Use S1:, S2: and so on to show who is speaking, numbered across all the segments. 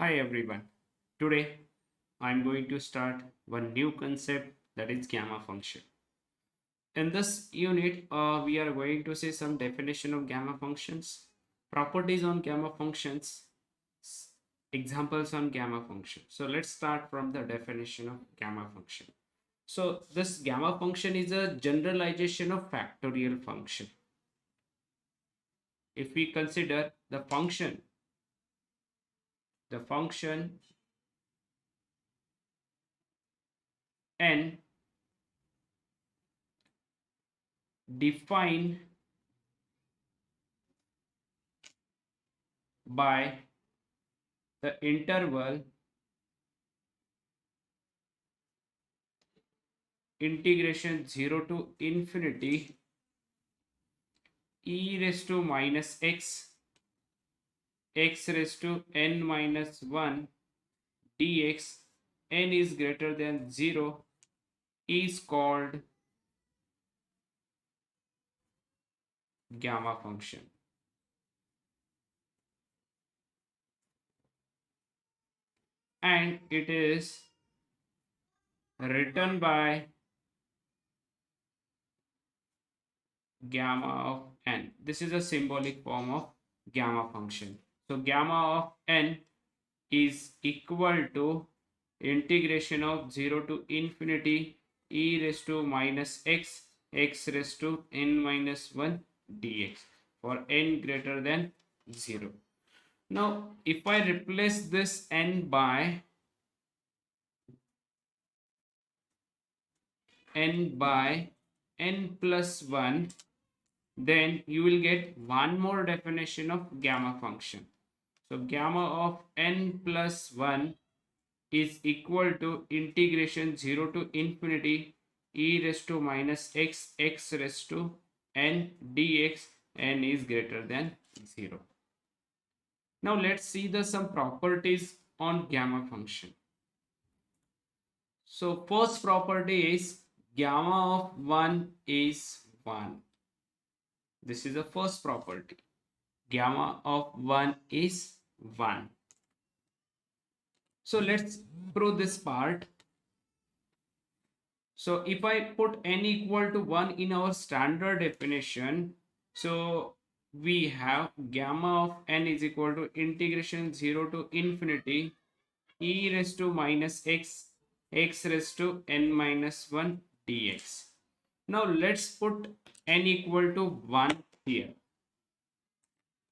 S1: Hi everyone. Today I'm going to start one new concept, that is gamma function. In this unit, we are going to see some definition of gamma functions, properties on gamma functions, examples on gamma function. So let's start from the definition of gamma function. So this gamma function is a generalization of factorial function. If we consider the function n defined by the interval integration 0 to infinity e raised to minus x raised to n minus 1 dx n is greater than 0 is called gamma function. And it is written by gamma of n. This is a symbolic form of gamma function. So gamma of n is equal to integration of 0 to infinity e raised to minus x raised to n minus 1 dx for n greater than 0. Now if I replace this n by n plus 1, then you will get one more definition of gamma function. So gamma of n plus 1 is equal to integration 0 to infinity e raised to minus x raised to n dx, n is greater than 0. Now let's see the some properties on gamma function. So first property is gamma of 1 is 1. This is the first property. Gamma of 1 is 1. So let's prove this part. So if I put n equal to 1 in our standard definition, so we have gamma of n is equal to integration 0 to infinity e raised to minus x raised to n minus 1 dx. Now let's put n equal to 1 here.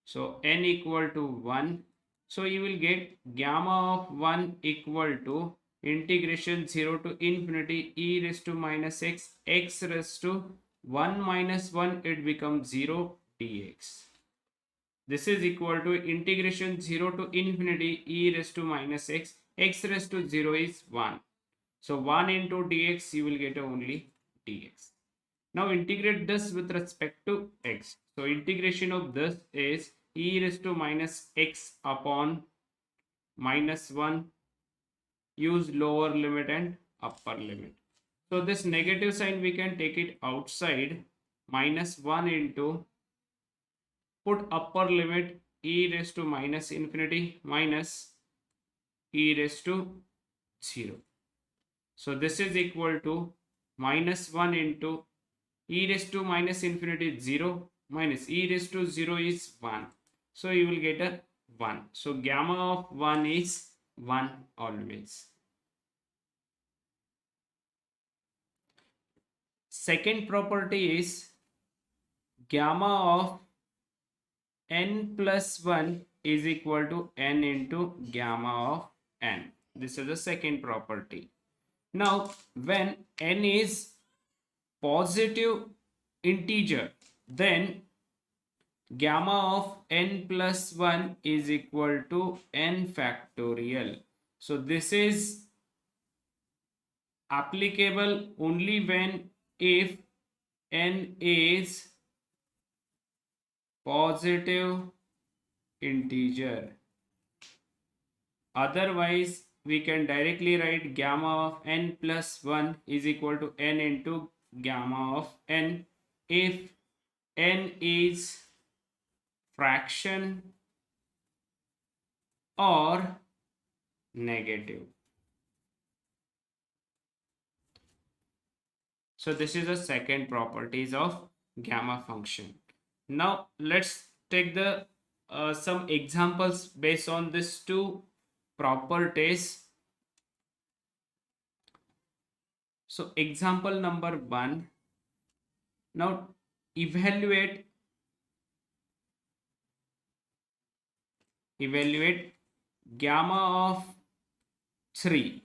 S1: So n equal to 1. So you will get gamma of 1 equal to integration 0 to infinity e raised to minus x raised to 1 minus 1, it becomes 0 dx. This is equal to integration 0 to infinity e raised to minus x raised to 0 is 1. So 1 into dx, you will get only dx. Now integrate this with respect to x. So integration of this is e raised to minus x upon minus 1. Use lower limit and upper limit. So this negative sign we can take it outside. Minus 1 into, put upper limit e raised to minus infinity minus e raised to 0. So this is equal to minus 1 into e raised to minus infinity 0 minus e raised to 0 is 1. So you will get a 1. So gamma of 1 is 1 always. Second property is gamma of n plus 1 is equal to n into gamma of n. This is the second property. Now when n is positive integer, then gamma of n plus 1 is equal to n factorial. So this is applicable only when if n is positive integer. Otherwise we can directly write gamma of n plus 1 is equal to n into gamma of n if n is fraction or negative. So this is the second properties of gamma function. Now let's take the some examples based on these two properties. So example number 1. Now evaluate gamma of 3.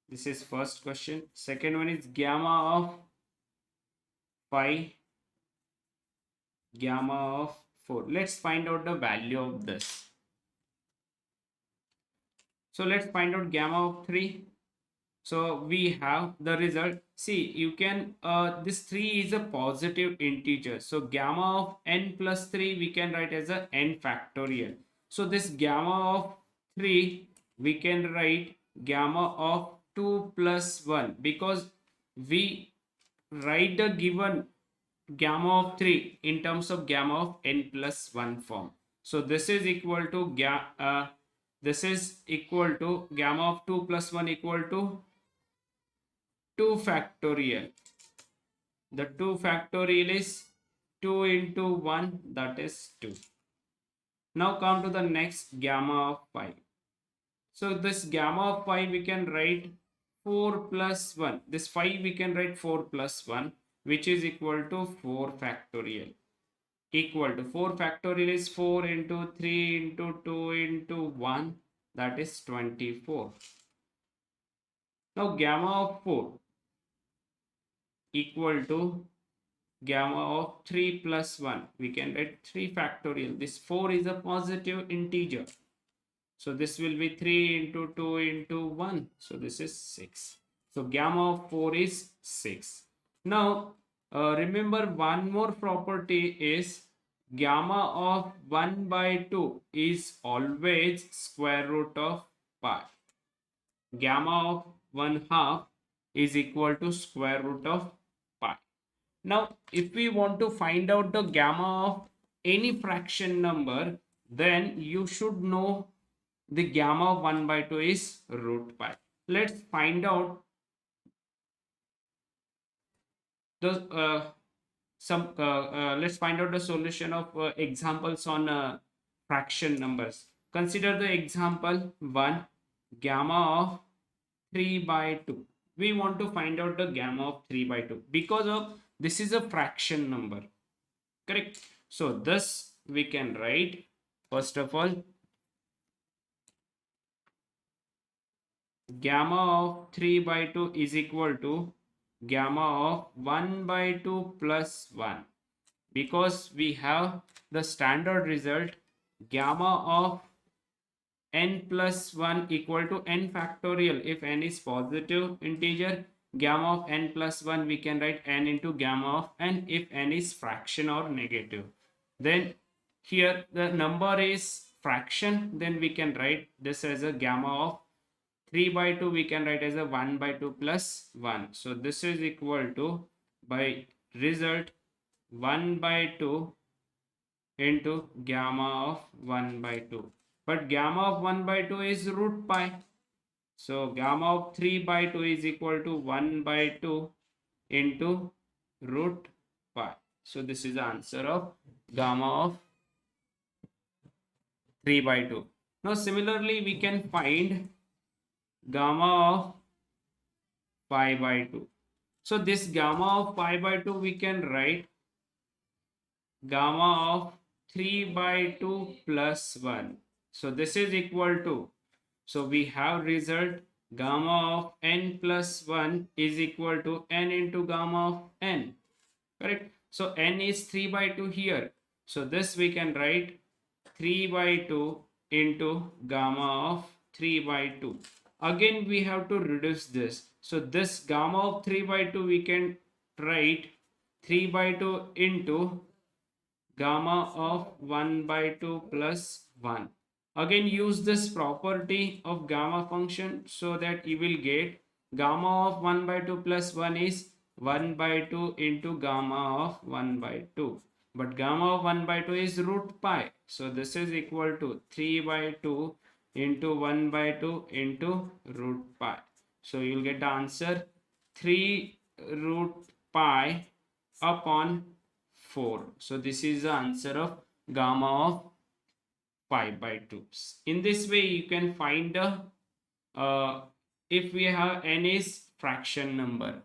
S1: This is first question. Second one is gamma of 5, gamma of 4. Let's find out the value of this. So let's find out gamma of 3. So we have the result. See, you can this 3 is a positive integer. So gamma of n plus 3 we can write as a n factorial. So this gamma of 3 we can write gamma of 2 plus 1, because we write the given gamma of 3 in terms of gamma of n plus 1 form. So this is equal to gamma of 2 plus 1 equal to 2 factorial. The 2 factorial is 2 into 1, that is 2. Now come to the next gamma of 5. So this gamma of 5 we can write 4 plus 1. This 5 we can write 4 plus 1, which is equal to 4 factorial. Equal to 4 factorial is 4 into 3 into 2 into 1, that is 24. Now gamma of 4 equal to gamma of 3 plus 1. We can write 3 factorial. This 4 is a positive integer. So this will be 3 into 2 into 1. So this is 6. So gamma of 4 is 6. Now remember one more property is gamma of 1 by 2 is always square root of pi. Gamma of 1/2 is equal to square root of pi. Now if we want to find out the gamma of any fraction number, then you should know the gamma of 1 by 2 is root pi. Let's find out the let's find out the solution of examples on fraction numbers. Consider the example 1, gamma of 3 by 2. We want to find out the gamma of 3 by 2 because of this is a fraction number, correct? So this we can write, first of all, gamma of 3 by 2 is equal to gamma of 1 by 2 plus 1, because we have the standard result gamma of n plus 1 equal to n factorial. If n is positive integer, gamma of n plus 1 we can write n into gamma of n if n is fraction or negative. Then here the number is fraction, then we can write this as a gamma of 3 by 2 we can write as a 1 by 2 plus 1. So this is equal to, by result, 1 by 2 into gamma of 1 by 2. But gamma of 1 by 2 is root pi. So gamma of 3 by 2 is equal to 1 by 2 into root pi. So this is the answer of gamma of 3 by 2. Now similarly we can find gamma of pi by 2. So this gamma of pi by 2 we can write gamma of 3 by 2 plus 1. So this is equal to, so we have result gamma of n plus 1 is equal to n into gamma of n, correct? So n is 3 by 2 here. So this we can write 3 by 2 into gamma of 3 by 2. Again we have to reduce this. So this gamma of 3 by 2 we can write 3 by 2 into gamma of 1 by 2 plus 1. Again use this property of gamma function so that you will get gamma of 1 by 2 plus 1 is 1 by 2 into gamma of 1 by 2. But gamma of 1 by 2 is root pi. So this is equal to 3 by 2 into 1 by 2 into root pi. So you'll get the answer 3 root pi upon 4. So this is the answer of gamma of pi by 2. In this way you can find the if we have n is fraction number.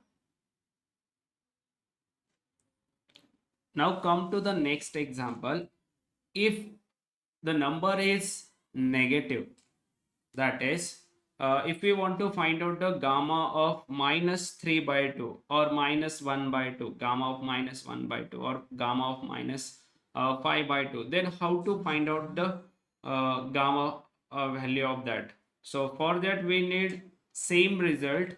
S1: Now come to the next example. If the number is negative, that is if we want to find out the gamma of minus 3 by 2 or minus 1 by 2, gamma of minus 1 by 2 or gamma of minus 5 by 2, then how to find out the gamma value of that? So for that we need same result.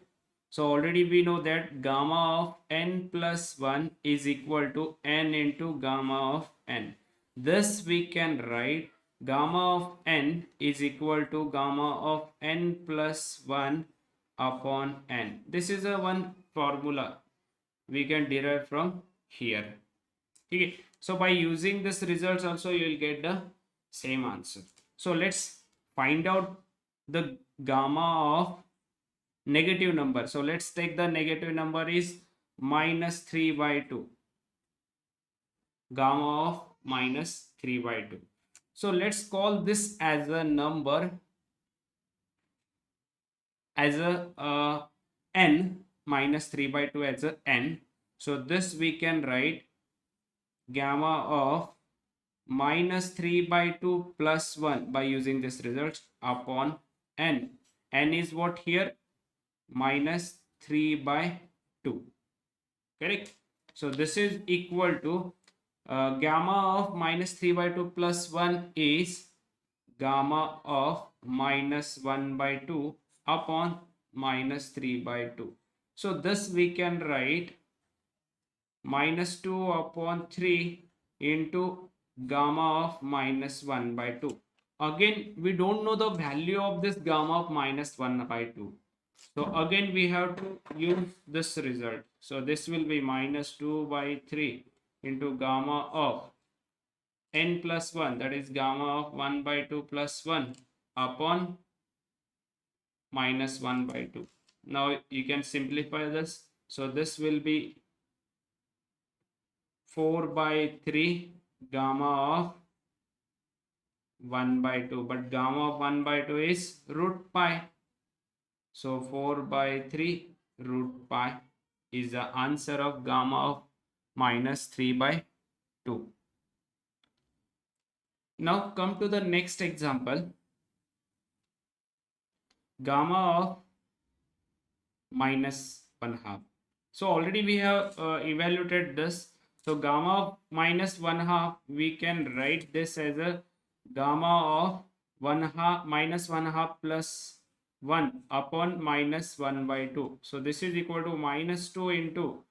S1: So already we know that gamma of n plus 1 is equal to n into gamma of n. This we can write gamma of n is equal to gamma of n plus 1 upon n. This is a one formula we can derive from here. Okay. So by using this results also you will get the same answer. So let's find out the gamma of negative number. So let's take the negative number is minus 3 by 2. Gamma of minus 3 by 2. So let's call this as a number, as a n, minus 3 by 2 as a n. So this we can write gamma of minus 3 by 2 plus 1 by using this result upon n. N is what here? Minus 3 by 2. Correct? So this is equal to gamma of minus 3 by 2 plus 1 is gamma of minus 1 by 2 upon minus 3 by 2. So this we can write minus 2 upon 3 into gamma of minus 1 by 2. Again, we don't know the value of this gamma of minus 1 by 2. So again we have to use this result. So this will be minus 2 by 3 into gamma of n plus 1, that is gamma of 1 by 2 plus 1 upon minus 1 by 2. Now you can simplify this. So this will be 4 by 3 gamma of 1 by 2, but gamma of 1 by 2 is root pi. So 4 by 3 root pi is the answer of gamma of minus 3 by 2. Now come to the next example. Gamma of minus 1/2. So already we have evaluated this. So gamma of minus 1/2, we can write this as a gamma of 1/2 minus 1/2 plus 1 upon minus 1 by 2. So this is equal to minus 2 into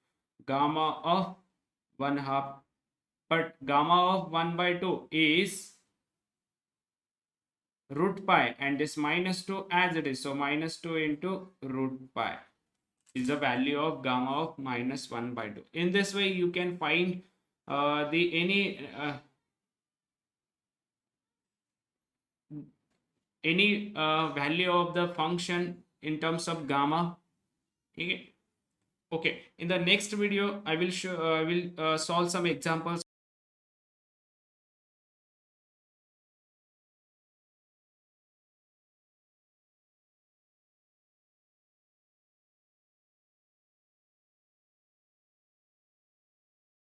S1: gamma of 1/2. But gamma of 1 by 2 is root pi and this minus 2 as it is. So minus 2 into root pi is the value of gamma of minus 1 by 2. In this way you can find any value of the function in terms of gamma. Okay. In the next video I will solve some examples